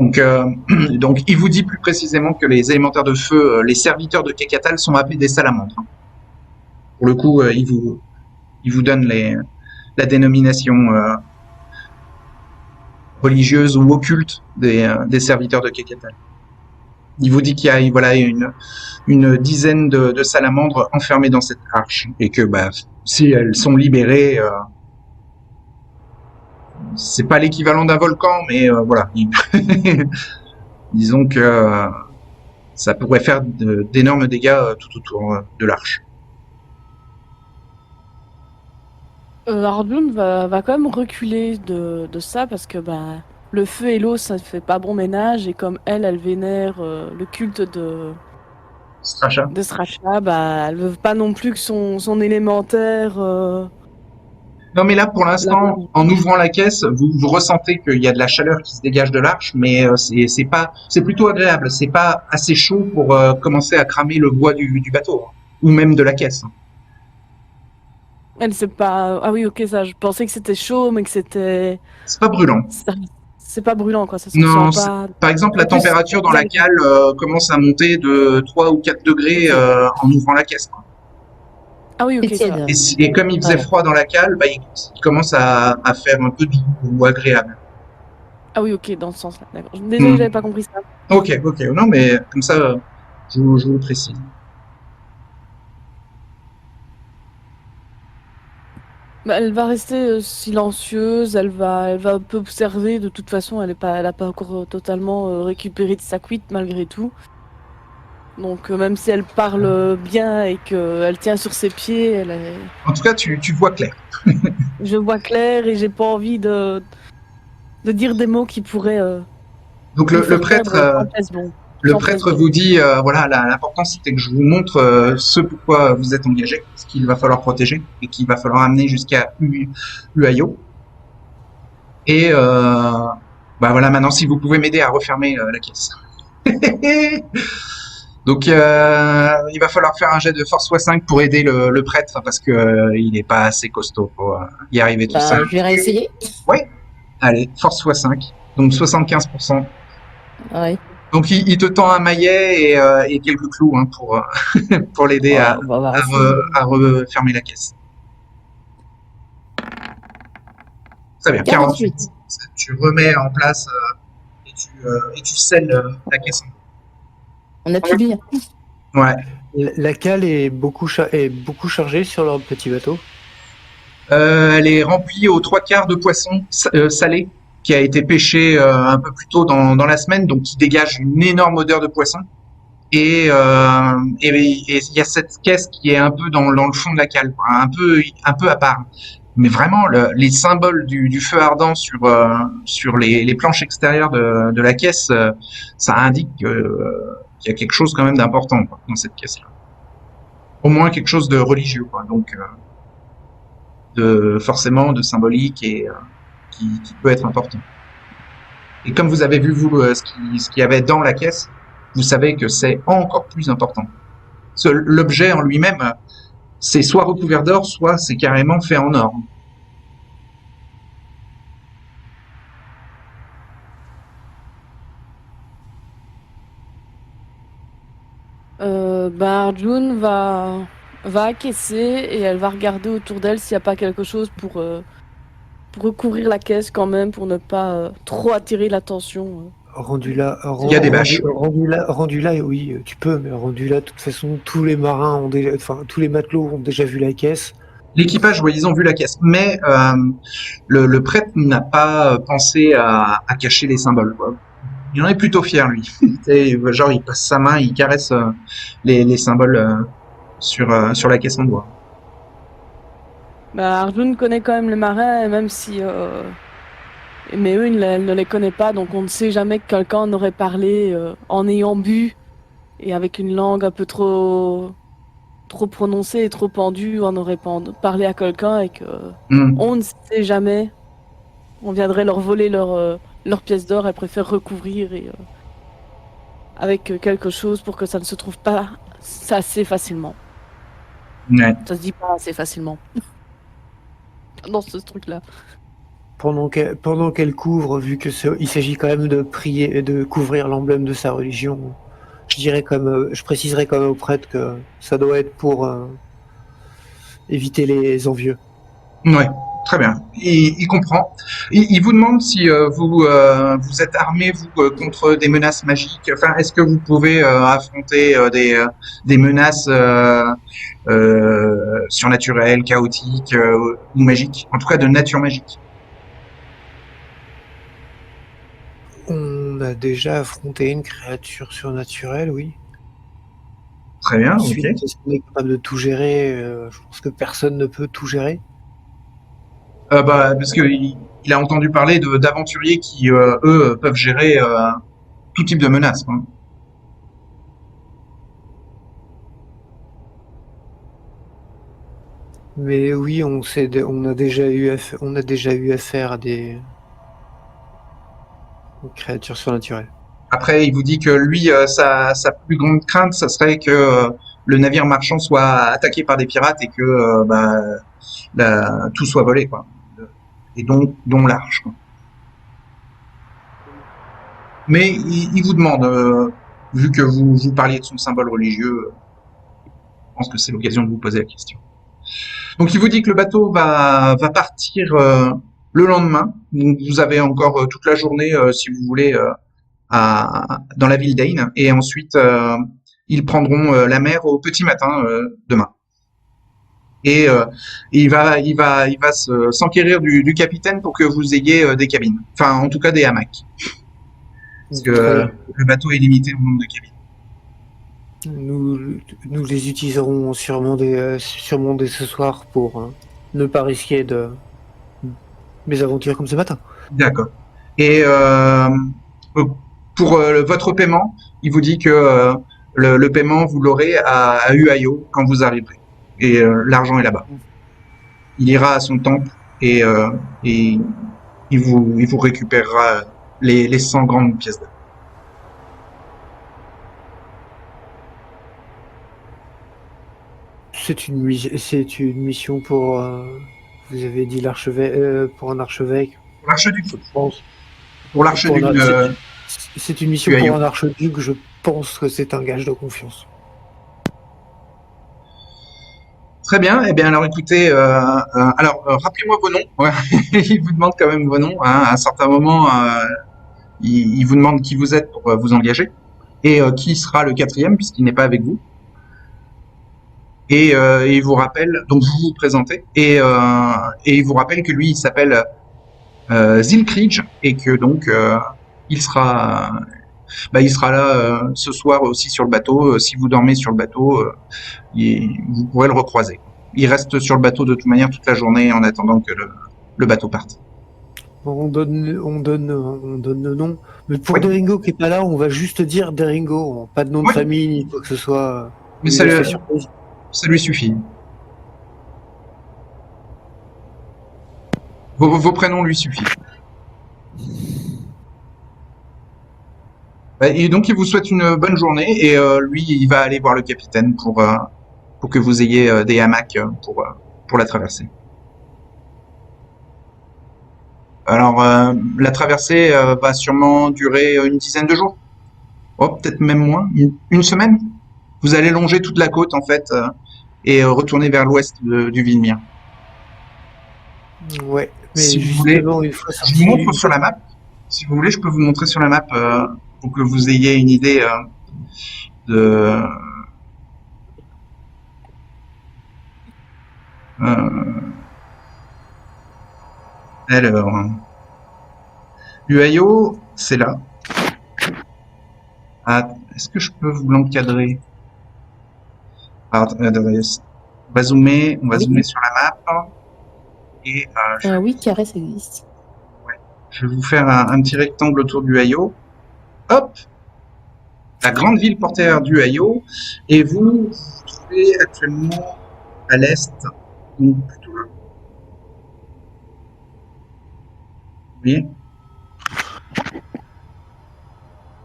Donc, donc, il vous dit plus précisément que les élémentaires de feu, les serviteurs de Kekatal sont appelés des salamandres. Pour le coup, il vous donne la dénomination religieuse ou occulte des serviteurs de Kekatal. Il vous dit qu'il y a voilà une dizaine de salamandres enfermées dans cette arche et que si elles sont libérées, c'est pas l'équivalent d'un volcan, mais voilà. Disons que ça pourrait faire d'énormes dégâts tout autour de l'arche. Arjun va quand même reculer de ça parce que le feu et l'eau, ça fait pas bon ménage, et comme elle vénère le culte de Stracha. Sracha, elle veut pas non plus que son élémentaire... Non, mais là, pour la... l'instant, en ouvrant la caisse, vous ressentez qu'il y a de la chaleur qui se dégage de l'arche, mais c'est plutôt agréable. C'est pas assez chaud pour commencer à cramer le bois du bateau, hein, ou même de la caisse. Elle sait pas... Ah oui, ok, ça, je pensais que c'était chaud, mais que c'était... C'est pas brûlant. C'est pas brûlant, quoi, ça se Non, ressent pas... par exemple, la En plus, température dans la cale commence à monter de 3 ou 4 degrés en ouvrant la caisse, quoi. Ah oui, ok, C'est ça va. tiède. Et comme il faisait Ouais. froid dans la cale, il commence à faire un peu doux ou agréable. Ah oui, ok, dans ce sens-là, d'accord. Désolé, j'avais pas compris ça. Ok. Non, mais comme ça, je vous le précise. Elle va rester silencieuse, elle va un peu observer. De toute façon, elle a pas encore totalement récupéré de sa cuite malgré tout. Donc même si elle parle bien et qu'elle tient sur ses pieds, elle est... En tout cas, tu vois clair. Je vois clair et j'ai pas envie de dire des mots qui pourraient Donc lui le faire prêtre, perdre sans place-bon. le prêtre vous dit, voilà, l'important c'était que je vous montre ce pourquoi vous êtes engagé, ce qu'il va falloir protéger et qu'il va falloir amener jusqu'à Uayo. Et voilà, maintenant si vous pouvez m'aider à refermer la caisse. Donc il va falloir faire un jet de force x5 pour aider le prêtre parce que il est pas assez costaud pour y arriver tout seul. Je vais réessayer. Oui. Allez, force x5. Donc 75%. Ouais. Donc il te tend un maillet et quelques clous hein, pour l'aider à refermer la caisse. Très bien, 48. Tu remets en place et tu scelles la caisse. On appuie bien. Ouais. La cale est beaucoup chargée sur leur petit bateau. Elle est remplie aux 3/4 de poissons salés qui a été pêché un peu plus tôt dans la semaine, donc qui dégage une énorme odeur de poisson. Et il y a cette caisse qui est un peu dans le fond de la cale, un peu à part. Mais vraiment, les symboles du feu ardent sur les planches extérieures de la caisse, ça indique qu'il y a quelque chose quand même d'important dans cette caisse-là. Au moins quelque chose de religieux, quoi. Donc forcément de symbolique et qui peut être important. Et comme vous avez vu vous ce qu'il y avait dans la caisse, vous savez que c'est encore plus important. L'objet en lui-même, c'est soit recouvert d'or, soit c'est carrément fait en or. Arjun va acquiescer et elle va regarder autour d'elle s'il n'y a pas quelque chose pour recouvrir la caisse quand même, pour ne pas trop attirer l'attention. Il y a des bâches. Rendu là, oui, tu peux, mais rendu là, de toute façon, tous les marins tous les matelots ont déjà vu la caisse. L'équipage, oui, ils ont vu la caisse, mais le prêtre n'a pas pensé à cacher les symboles, quoi. Il en est plutôt fier, lui. Genre, il passe sa main, il caresse les symboles sur la caisse en bois. Arjun connaît quand même les marins, même si... Mais eux, ils ne les connaissent pas, donc on ne sait jamais que quelqu'un aurait parlé en ayant bu et avec une langue un peu trop prononcée et trop pendue, on aurait parlé à quelqu'un et que on ne sait jamais. On viendrait leur voler leur pièce d'or, elles préfèrent recouvrir avec quelque chose pour que ça ne se trouve pas assez facilement. Ouais. Ça se dit pas assez facilement. Dans ce truc-là. pendant qu'elle couvre, vu que il s'agit quand même de prier et de couvrir l'emblème de sa religion, je préciserai quand même au prêtre que ça doit être pour éviter les envieux. Ouais, très bien. Il comprend. Il vous demande si vous êtes armé, vous, contre des menaces magiques. Enfin, est-ce que vous pouvez affronter des menaces surnaturelles, chaotiques ou magiques, en tout cas de nature magique. On a déjà affronté une créature surnaturelle, oui. Très bien, ok. Ensuite, est-ce qu'on est capable de tout gérer? Je pense que personne ne peut tout gérer. Bah, parce que il a entendu parler d'aventuriers qui, eux, peuvent gérer tout type de menaces, quoi. Mais oui, on a déjà eu affaire à des créatures surnaturelles. Après, il vous dit que lui, sa plus grande crainte, ça serait que le navire marchand soit attaqué par des pirates et que tout soit volé, quoi. Et dont l'arche, quoi. Mais il vous demande, vu que vous parliez de son symbole religieux, je pense que c'est l'occasion de vous poser la question. Donc il vous dit que le bateau va partir le lendemain. Donc, vous avez encore toute la journée, si vous voulez, dans la ville d'Ain. Et ensuite, ils prendront la mer au petit matin demain. Et il va s'enquérir du capitaine pour que vous ayez des cabines. Enfin, en tout cas, des hamacs. Parce que le bateau est limité au nombre de cabines. Nous les utiliserons sûrement dès ce soir pour ne pas risquer de mésaventures comme ce matin. D'accord. Et pour votre paiement, il vous dit que le paiement, vous l'aurez à Uayo quand vous arriverez. Et l'argent est là-bas. Il ira à son temple et il vous récupérera les 100 grandes pièces d'or. C'est une mission pour, vous avez dit pour un archevêque. Pour l'archiduc. Je pense. Pour l'archiduc de... C'est une mission pour un archiduc. Je pense que c'est un gage de confiance. Très bien. Eh bien, alors écoutez, rappelez-moi vos noms. Ouais. Il vous demande quand même vos noms, hein. À un certain moment, il vous demande qui vous êtes pour vous engager et qui sera le quatrième puisqu'il n'est pas avec vous. Et il vous rappelle, donc vous vous présentez et il vous rappelle que lui, il s'appelle Zilkridge et que donc il sera là ce soir aussi sur le bateau. Si vous dormez sur le bateau, vous pourrez le recroiser. Il reste sur le bateau de toute manière toute la journée en attendant que le bateau parte. On donne le nom. Mais pour Deringo qui est pas là, on va juste dire Deringo. Pas de nom de famille ni quoi que ce soit. Mais ça lui suffit. Vos prénoms lui suffisent. Et donc il vous souhaite une bonne journée et lui il va aller voir le capitaine pour que vous ayez des hamacs pour la traversée. Alors la traversée va sûrement durer une dizaine de jours. Oh, peut-être même moins, une semaine. Vous allez longer toute la côte en fait et retourner vers l'ouest du Villemire. Ouais, mais si vous justement, voulez, une fois je vous montre sur la map. Si vous voulez, je peux vous montrer sur la map pour que vous ayez une idée de. Alors, Uayo, c'est là. Ah, est-ce que je peux vous l'encadrer? On va zoomer sur la map. Et oui, carré, ça existe. je vais vous faire un petit rectangle autour du Uayo. Hop! La grande ville portuaire du Uayo. Et vous vous trouvez actuellement à l'est, donc plutôt là. Vous voyez?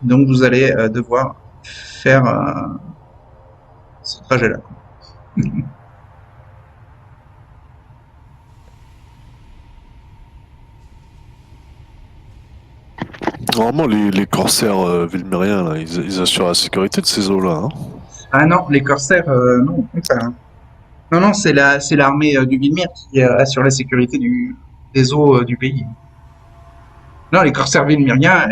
Donc vous allez devoir faire ce trajet-là. Normalement, les corsaires vilmériens, là, ils assurent la sécurité de ces eaux-là. Hein. Ah non, les corsaires, non, enfin, non, non, c'est l'armée du Vilmir qui assure la sécurité des eaux du pays. Non, les corsaires vilmiriens,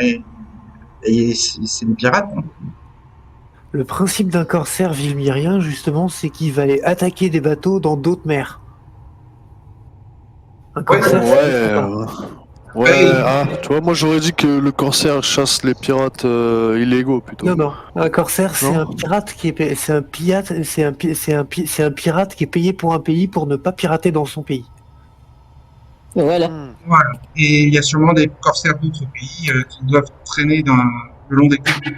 c'est des pirates. Hein. Le principe d'un corsaire vilmirien, justement, c'est qu'il va aller attaquer des bateaux dans d'autres mers. Un Ouais, corsaire, Ouais, c'est pas. Ouais. tu vois, moi j'aurais dit que le corsaire chasse les pirates illégaux plutôt. Non, non. Un corsaire, c'est Non. un pirate qui est, c'est un pirate, c'est un pirate qui est payé pour un pays pour ne pas pirater dans son pays. Voilà. Voilà. Et il y a sûrement des corsaires d'autres pays qui doivent traîner le long des côtes.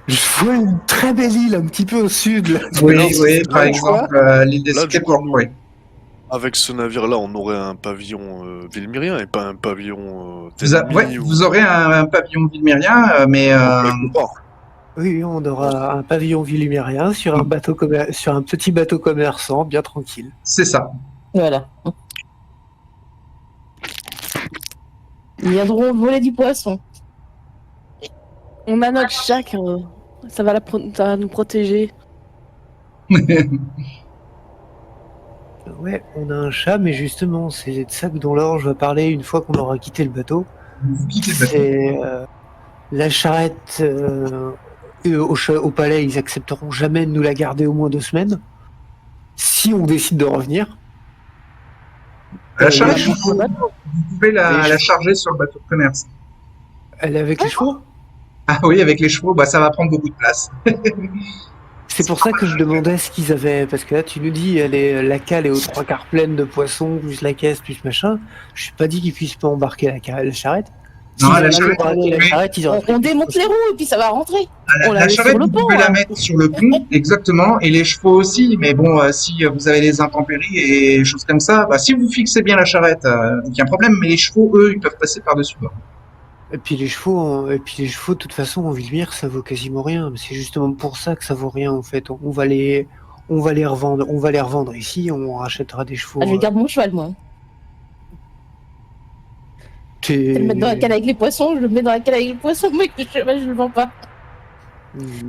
Je vois une très belle île un petit peu au sud. Là. Oui, Non, oui, par là, tu vois, exemple, l'île des là, du Skateboards, coup, oui. avec ce navire-là, on aurait un pavillon vilmirien et pas un pavillon Ouais, d'ennemi ou vous aurez un pavillon vilmérien, mais quelque part. Oui, on aura un pavillon villimérien sur un bateau sur un petit bateau commerçant, bien tranquille. c'est ça. Voilà. Ils viendront voler du poisson. On a notre chac, ça va ça va nous protéger. Ouais, on a un chat, mais justement, c'est de ça dont Laure je vais parler une fois qu'on aura quitté le bateau. Vous quittez le bateau. C'est la charrette au palais, ils accepteront jamais de nous la garder au moins 2 semaines. Si on décide de revenir. La charrette, les vous chevaux, pouvez la chevaux. charger sur le bateau de commerce. Elle est avec les chevaux. Ah oui, avec les chevaux, bah, ça va prendre beaucoup de place. C'est pour ça que je demandais ce qu'ils avaient, parce que là tu nous dis la cale est aux 3/4 pleine de poissons, plus la caisse, plus machin. Je suis pas dit qu'ils puissent pas embarquer la charrette. Non, S'ils la avaient charrette, embarqué la oui. charrette, ils auraient On démonte les roues et puis ça va rentrer. On la La met charrette, sur le vous pont, pouvez la hein. mettre sur le pont, exactement, et les chevaux aussi. Mais bon, si vous avez des intempéries et choses comme ça, bah, si vous fixez bien la charrette, aucun problème. Mais les chevaux, eux, ils peuvent passer par-dessus. Et puis les chevaux, de toute façon, en Villemire, ça vaut quasiment rien. Mais c'est justement pour ça que ça vaut rien, en fait. On va les revendre ici, on rachètera des chevaux. Ah, je garde mon cheval, moi. Je vais le mettre dans la cale avec les poissons, je le mets dans la cale avec les poissons, mais le cheval, je le vends pas.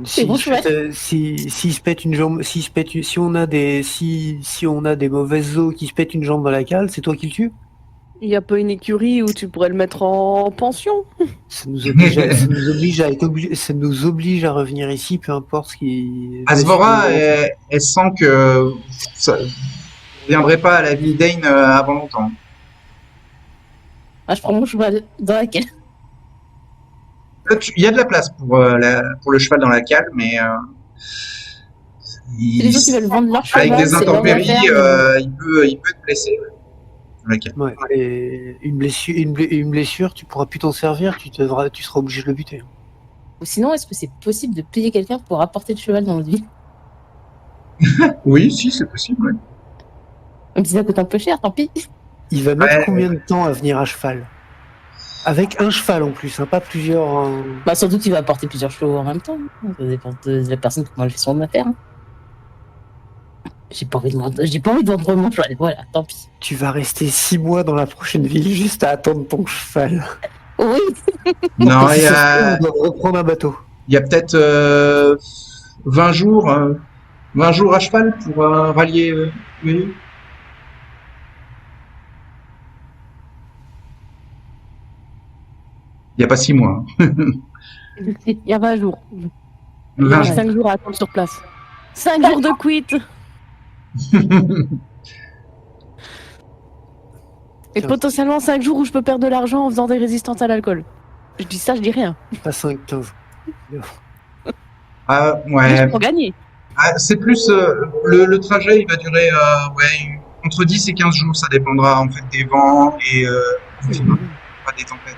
C'est bon cheval. Si se pète une jambe, si on a des mauvaises eaux qui se pètent une jambe dans la cale, c'est toi qui le tues? Il n'y a pas une écurie où tu pourrais le mettre en pension? Ça nous oblige à revenir ici, peu importe ce qui. Asvora, elle sent que ça, vous ne viendrez pas à la ville d'Ain avant longtemps. Ah, je prends mon cheval dans la cale. Il y a de la place pour le cheval dans la cale, mais Les autres, ils veulent vendre leur cheval. avec des c'est leur intempéries, affaire, il peut être blessé. Dans la cale. Ouais, et une blessure, tu pourras plus t'en servir, tu seras obligé de le buter. Ou sinon, est-ce que c'est possible de payer quelqu'un pour apporter le cheval dans notre ville? Oui, si, c'est possible. Ouais. Même si ça coûte un peu cher, tant pis. Il va mettre Ouais. combien de temps à venir à cheval? Avec un cheval en plus, hein, pas plusieurs. Bah, surtout qu'il va apporter plusieurs chevaux en même temps. Ça dépend de la personne comment elle fait son affaire. Hein. J'ai pas envie de vendre mon cheval, voilà, tant pis. Tu vas rester 6 mois dans la prochaine ville juste à attendre ton cheval. Oui, Non, Et si ça se fait, on doit reprendre un bateau. il y a peut-être 20 jours, 20 jours à cheval pour rallier oui. Il n'y a pas 6 mois. Hein. Il y a 20 jours. Il y 20 a jours. 5 jours à attendre sur place. 5 jours de quit. Et potentiellement 5 jours où je peux perdre de l'argent en faisant des résistances à l'alcool. Je dis ça, je dis rien. Pas 5-15. Ah, Mais ouais. pour gagner. Ah, c'est plus le trajet, il va durer ouais, entre 10 et 15 jours, ça dépendra en fait des vents et pas des tempêtes.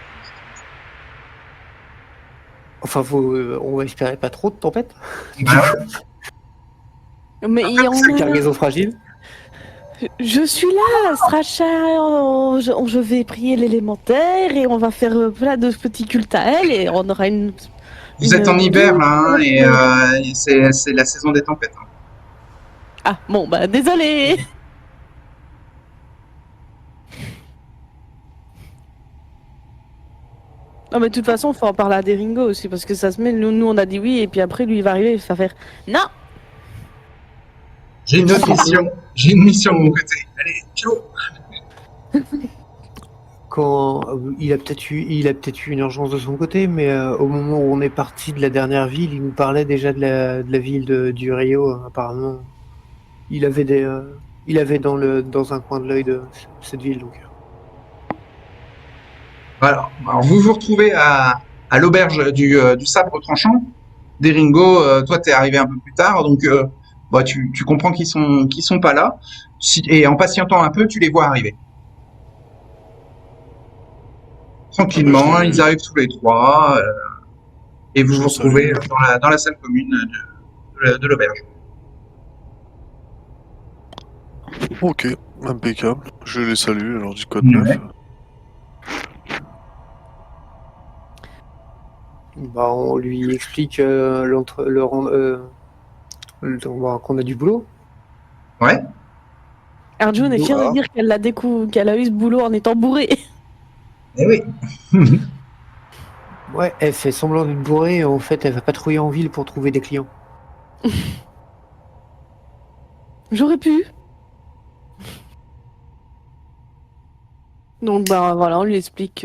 Enfin, on va espérer pas trop de tempêtes. Voilà. Mais il y en C'est une a... cargaison fragile. Je suis là, Stracha. Je vais prier l'élémentaire et on va faire plein de petits cultes à elle et on aura une. Vous êtes en hiver là, hein, et c'est la saison des tempêtes. Hein. Ah bon bah désolé. Non, mais de toute façon, faut en parler à Deringo aussi, parce que ça se met, nous on a dit oui, et puis après, lui, il va arriver, il va faire non. J'ai une autre mission. J'ai une mission de mon côté. Allez, ciao. Quand il a peut-être eu une urgence de son côté, mais au moment où on est parti de la dernière ville, il nous parlait déjà de la ville du Rio. Apparemment, il avait dans un coin de l'œil de cette ville. Donc, Alors vous vous retrouvez à l'auberge du sabre tranchant. Deringo, toi t'es arrivé un peu plus tard, donc bah, tu comprends qu'ils sont pas là. Et en patientant un peu, tu les vois arriver. Tranquillement, Ah bah, ils arrivent tous les trois, et vous je vous les retrouvez salue. dans la salle commune de l'auberge. Ok, impeccable. Je les salue, alors du code Ouais. 9. bah, on lui explique qu'on a du boulot. Arjun est fière de Ah. dire qu'elle a eu ce boulot en étant bourrée. Eh oui. Ouais, elle fait semblant d'être bourrée. En fait, elle va patrouiller en ville pour trouver des clients. J'aurais pu. Donc, bah voilà, on lui explique.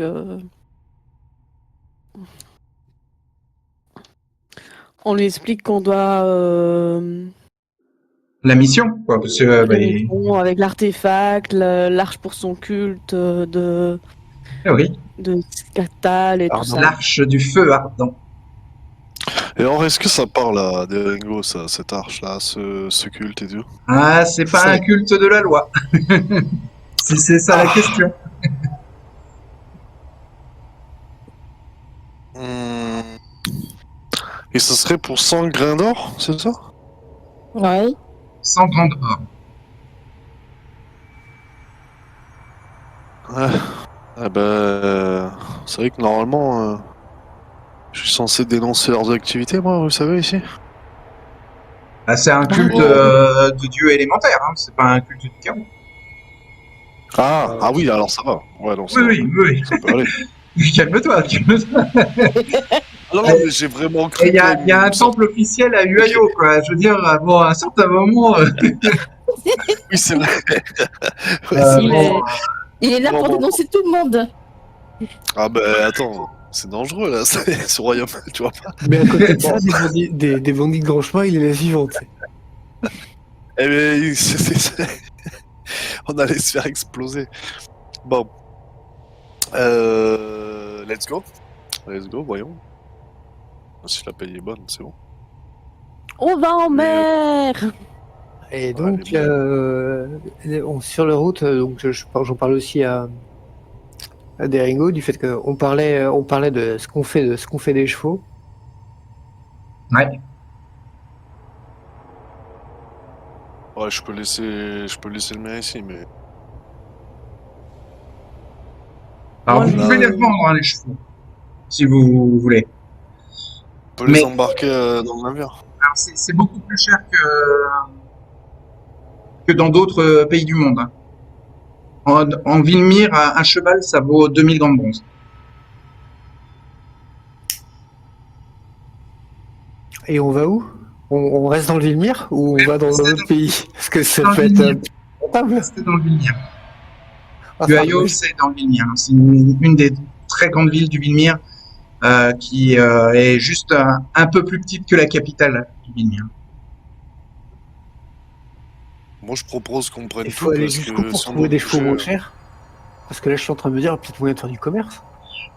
On lui explique qu'on doit. La mission, quoi, parce que La mission avec l'artefact, l'arche pour son culte oui, de Scatal et tout Pardon. ça. l'arche du feu ardent. Et alors, est-ce que ça parle à Deringo, ça, cette arche-là, ce culte et tout? Ah, c'est pas un culte de la loi. Si c'est ça la question. Hmm. Et ça serait pour 100 grains d'or, c'est ça? Ouais. Sans grande or. Ouais. Ah bah, c'est vrai que normalement, je suis censé dénoncer leurs activités, moi, vous savez, ici. Ah, c'est un culte de dieu élémentaire, hein. C'est pas un culte du chaos. Ah oui, alors ça va. Ouais, non, ça Oui, va. oui, Ça peut aller. oui. Calme-toi, calme-toi. Ah non, mais j'ai vraiment cru. Et il y a un temple officiel à Huayo, quoi. Je veux dire, bon, à un certain moment. Oui, c'est vrai. Il est là Bon, pour bon. dénoncer tout le monde. Ah bah attends, c'est dangereux là, ce royaume, tu vois pas. Mais à côté de ça, des bandits de grand chemin, il est la vivante. Eh bien, on allait se faire exploser. Bon. Let's go. Let's go, voyons. Si la paye est bonne, c'est bon. On va en mer. Et Ouais, donc, les sur la route, donc j'en parle aussi à Deringo du fait qu'on parlait de ce qu'on fait des chevaux. Ouais. Ouais, je peux laisser le mien ici, mais. Alors, Moi, vous pouvez les revendre, hein, les chevaux, si vous voulez. On peut les Mais- embarquer dans le navire. Alors, c'est beaucoup plus cher que dans d'autres pays du monde, hein. En Villemire, un cheval, ça vaut 2000 gants de bronze. Et on va où on reste dans le Villemire ou on va dans un autre pays? Parce que ça Dans le peut être Villemire. rentable. C'était dans le Villemire. Ah, Huayo, c'est dans le Villemire. C'est une des très grandes villes du Villemire qui est juste un peu plus petite que la capitale du Villemire. Moi, je propose qu'on prenne Il tout faut aller parce jusqu'où que pour si on trouver doit des chevaux bouger, moins chers? Parce que là, je suis en train de me dire, peut-être moyen de faire du commerce.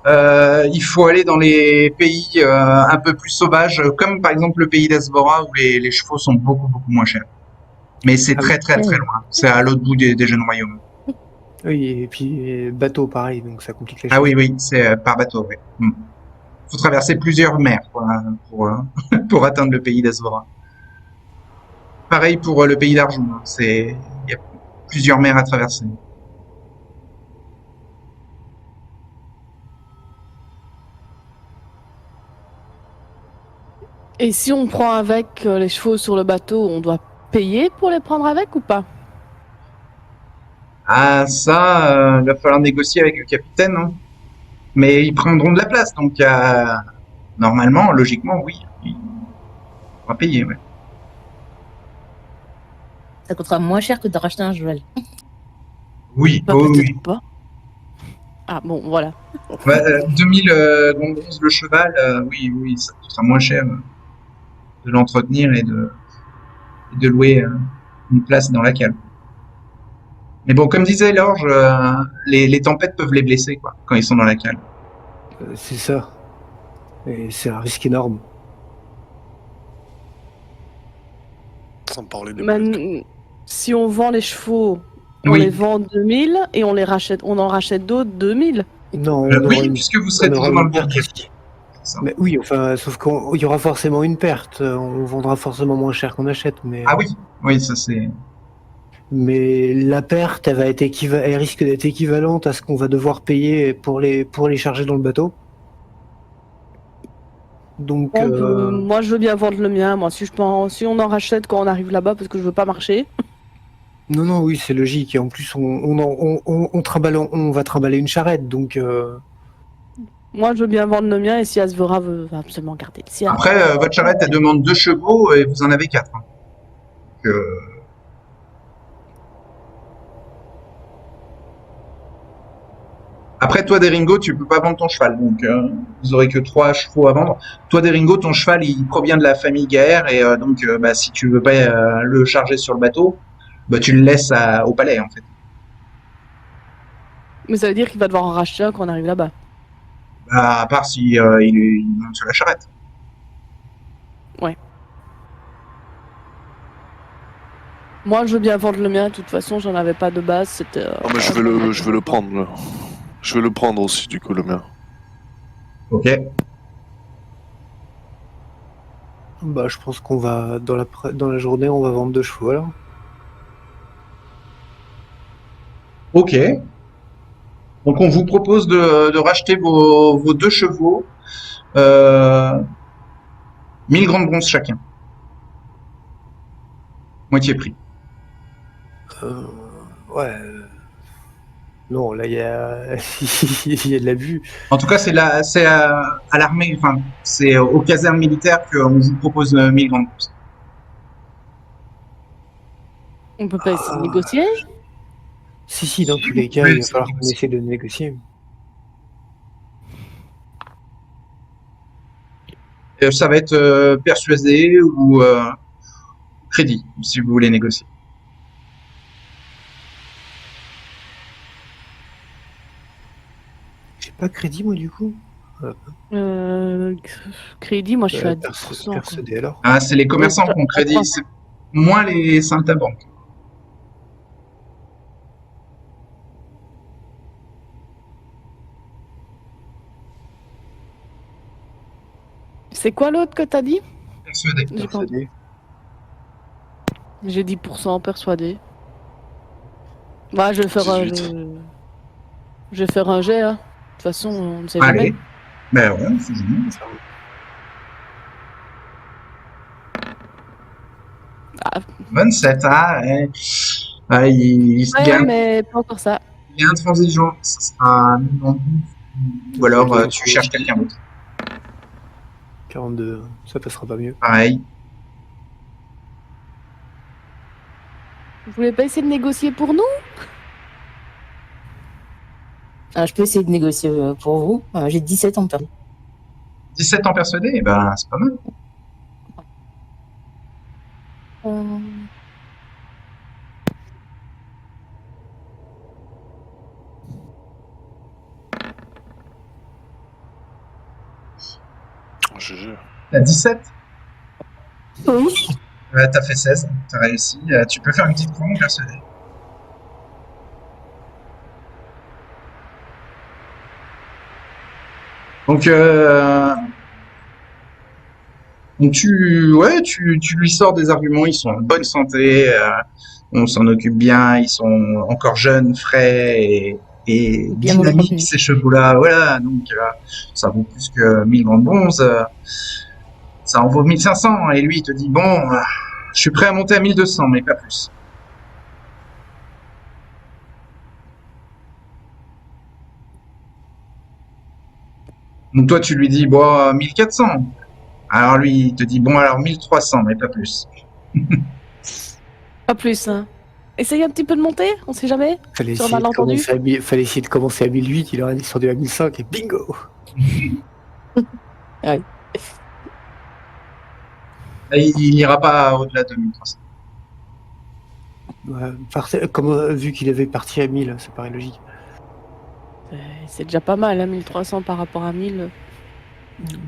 Il faut aller dans les pays un peu plus sauvages, comme par exemple le pays d'Asbora où les chevaux sont beaucoup moins chers. Mais c'est Ah très très loin. C'est à l'autre bout des jeunes royaumes. Oui, et puis bateau pareil, donc ça complique les Ah choses. oui, c'est par bateau. Ouais. Faut traverser plusieurs mers quoi, pour atteindre le pays d'Asbora. Pareil pour le pays d'Arjun. Il y a plusieurs mers à traverser. Et si on prend avec les chevaux sur le bateau, on doit payer pour les prendre avec ou pas? Ah ça, il va falloir négocier avec le capitaine. Hein. Mais ils prendront de la place, donc normalement, logiquement, oui, on va payer. Ouais. Ça coûtera moins cher que de racheter un cheval. Oui, Bah, oui, peut-être oui. pas. Ah bon, voilà. Ouais, 2000 gonzes le cheval, oui, oui, ça coûtera moins cher de l'entretenir et de louer une place dans la cale. Mais bon, comme disait Lorge, les tempêtes peuvent les blesser quoi, quand ils sont dans la cale. C'est ça. Et c'est un risque énorme. Sans parler des Man- bêtes. Si on vend les chevaux, on Oui. les vend 2000 et on en rachète d'autres 2000. Non, on aura Oui, une, puisque vous on serez aura toujours dans une le perte verdier. aussi. Ça. Mais oui, enfin, sauf qu'il y aura forcément une perte. On vendra forcément moins cher qu'on achète, Ah oui, oui, ça c'est. mais la perte, elle va être elle risque d'être équivalente à ce qu'on va devoir payer pour les charger dans le bateau. Donc, Moi, je veux bien vendre le mien. Moi, si on en rachète quand on arrive là-bas, parce que je veux pas marcher. non, non, oui, c'est logique. Et en plus, on va trimballer une charrette, donc Moi, je veux bien vendre le mien et si Asvera veut absolument garder le sien. Après, votre charrette, elle demande 2 chevaux et vous en avez 4. Hein. Donc, après, toi, Deringo, tu peux pas vendre ton cheval, donc vous aurez que 3 chevaux à vendre. Toi, Deringo, ton cheval, il provient de la famille Gaër et donc, bah, si tu veux pas le charger sur le bateau, bah, tu le laisses au palais, en fait. Mais ça veut dire qu'il va devoir en racheter un quand on arrive là-bas. Bah, à part si il monte sur la charrette. Moi, je veux bien vendre le mien. De toute façon, j'en avais pas de base. C'était. Ah, mais je vais le prendre, là. Je vais le prendre aussi, du coup, le mien. Ok. bah, je pense qu'on va dans la journée, on va vendre 2 chevaux alors. Ok. Donc, on vous propose de racheter vos 2 chevaux. 1000 grandes bronzes chacun. Moitié prix. Ouais. Non, là, il y a, il y a de l'abus. En tout cas, c'est à l'armée, enfin, c'est aux casernes militaires qu'on vous propose 1000 grandes bronzes. On peut pas essayer de négocier. Si, dans tous les cas, Oui, il va c'est falloir qu'on négocié. essaie de négocier. Ça va être persuasé ou crédit, si vous voulez négocier. J'ai pas crédit, moi, du coup. Crédit, moi, je suis à 10%. quoi. Persuadé alors. Ah, c'est les commerçants Oui, qui ont crédit, c'est moins les saltimbanques. C'est quoi l'autre que t'as dit? Persuadé. J'ai pas- Persuadé. J'ai 10% persuadé. Bah, je vais faire 18. je vais faire un jet. Hein. De toute façon, on ne sait jamais. Allez. Ben ouais, c'est génial. Ah, 27, ah, ouais. Ah, il se ouais, gagne. mais pas encore ça. Il est intransigeant. Ça sera 1000 grandes bronzes. Ou alors Ok, tu cherches quelqu'un d'autre. 42, ça passera pas mieux. Pareil. Vous voulez pas essayer de négocier pour nous? Je peux essayer de négocier pour vous. J'ai 17 en perdu. 17 ans persuadé, eh ben, c'est pas mal. GG. T'as 17? Oui. T'as fait 16, t'as réussi. Tu peux faire une petite promo persuadé. Donc, tu lui sors des arguments, ils sont en bonne santé, on s'en occupe bien, ils sont encore jeunes, frais et Bien dynamiques, entretenus. ces chevaux-là, voilà, donc ça vaut plus que 1000 grandes bronzes, ça en vaut 1500, et lui il te dit, bon, je suis prêt à monter à 1200, mais pas plus. Donc toi, tu lui dis, bon, 1400. Alors lui, il te dit, bon, alors 1300, mais pas plus. Pas plus, hein. Essaye un petit peu de monter, on sait jamais. Fallait Sur un essayer, de malentendu. commencer à fallait essayer de commencer à 1008, il aurait descendu à 1005 et bingo. Et il n'ira pas au-delà de 1300. Ouais, vu qu'il avait parti à 1000, ça paraît logique. C'est déjà pas mal, hein, 1300 par rapport à 1000.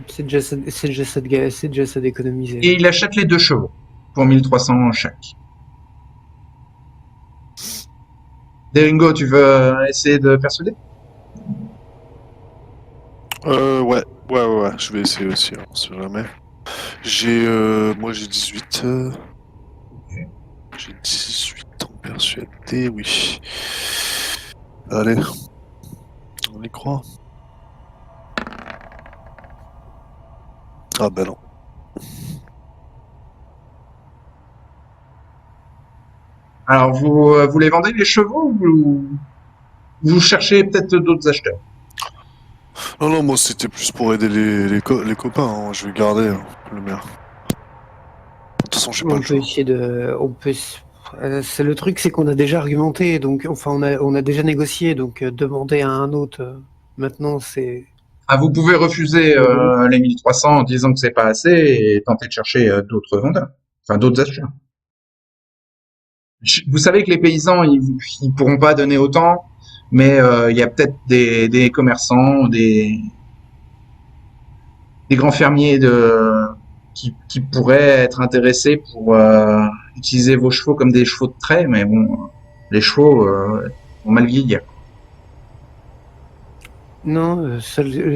C'est déjà ça d'économiser. Et il achète les 2 chevaux pour 1300 chaque. Deringo, tu veux essayer de persuader? Ouais, je vais essayer aussi, hein, on sait jamais. Moi j'ai 18. J'ai 18 en persuadé, oui. Allez, on y croit. Ah bah non. Alors, vous les vendez les chevaux ou vous cherchez peut-être d'autres acheteurs? Non, moi c'était plus pour aider les copains, hein. Je vais garder hein, le mien. De toute façon, j'ai pas On le peut choix. essayer de. C'est le truc, c'est qu'on a déjà argumenté, donc enfin on a déjà négocié, donc demander à un autre. Maintenant, c'est. Ah, vous pouvez refuser les 1300 en disant que c'est pas assez et tenter de chercher d'autres vendeurs, enfin d'autres acheteurs. Vous savez que les paysans, ils pourront pas donner autant, mais il y a peut-être des commerçants, des grands fermiers qui pourraient être intéressés pour utiliser vos chevaux comme des chevaux de trait, mais bon, les chevaux vont mal vieillir. Non, le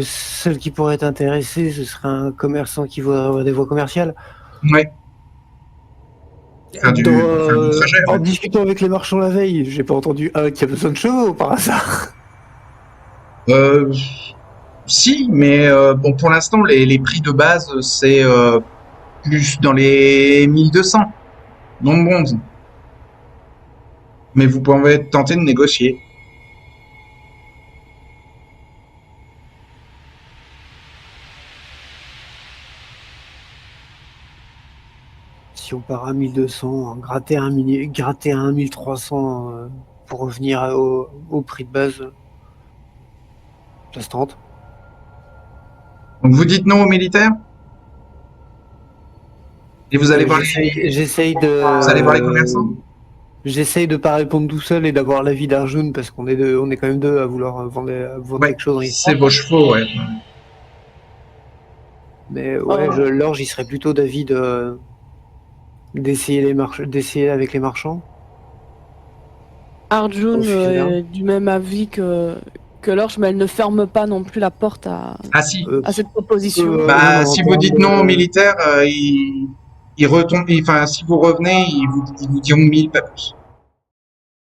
seul qui pourrait être intéressé, ce serait un commerçant qui voudrait avoir des voies commerciales. Ouais. Faire du trajet. En Ouais. discutant avec les marchands la veille, j'ai pas entendu un qui a besoin de chevaux par hasard. Euh, Si, mais bon, pour l'instant, les prix de base, c'est plus dans les 1200, non de bronze. Mais vous pouvez tenter de négocier. Si on part à 1200, gratter à 1300 pour revenir au prix de base, ça se tente. Donc vous dites non aux militaires et vous allez voir J'essaye vous allez voir les commerçants. J'essaye de pas répondre tout seul et d'avoir l'avis d'Arjun parce qu'on est on est quand même deux à vouloir vendre Ouais, quelque chose. c'est vos chevaux, ouais. Mais ouais, Oh. Lorge, il serait plutôt d'avis d'essayer avec les marchands. Arjun Au final. est du même avis que Lorche, mais elle ne ferme pas non plus la porte Ah si. à cette proposition. Bah, non, si en vous dites termes non aux de- militaires, ils retombent. Enfin, si vous revenez, ils vous diront 1000, pas plus.